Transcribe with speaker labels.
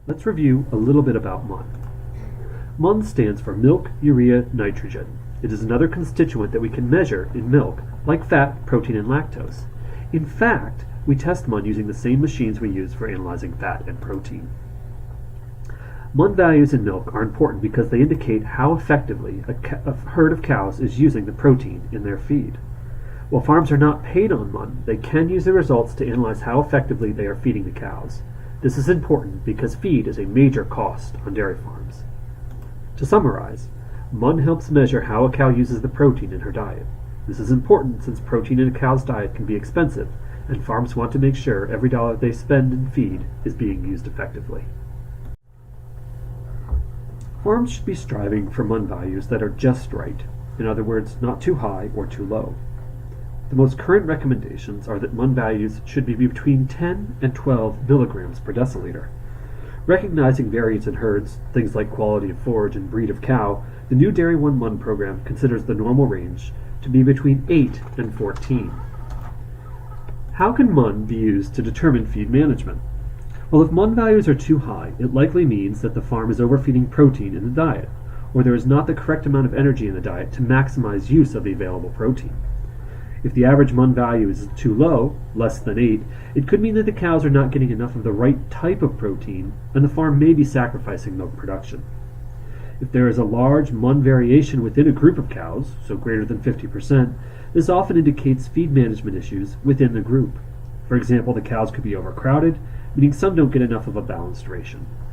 Speaker 1: Let's review a little bit about MUN. MUN stands for milk, urea, nitrogen. It is another constituent that we can measure in milk, like fat, protein, and lactose. In fact, we test MUN using the same machines we use for analyzing fat and protein. MUN values in milk are important because they indicate how effectively a herd of cows is using the protein in their feed. While farms are not paid on MUN, they can use the results to analyze how effectively they are feeding the cows. This is important because feed is a major cost on dairy farms. To summarize, MUN helps measure how a cow uses the protein in her diet. This is important since protein in a cow's diet can be expensive, and farms want to make sure every dollar they spend in feed is being used effectively. Farms should be striving for MUN values that are just right, in other words, not too high or too low. The most current recommendations are that MUN values should be between 10 and 12 milligrams per deciliter. Recognizing variance in herds, things like quality of forage and breed of cow, the new Dairy 1 MUN program considers the normal range to be between 8 and 14. How can MUN be used to determine feed management? Well, if MUN values are too high, it likely means that the farm is overfeeding protein in the diet, or there is not the correct amount of energy in the diet to maximize use of the available protein. If the average MUN value is too low, less than 8, it could mean that the cows are not getting enough of the right type of protein, and the farm may be sacrificing milk production. If there is a large MUN variation within a group of cows, so greater than 50%, this often indicates feed management issues within the group. For example, the cows could be overcrowded, meaning some don't get enough of a balanced ration.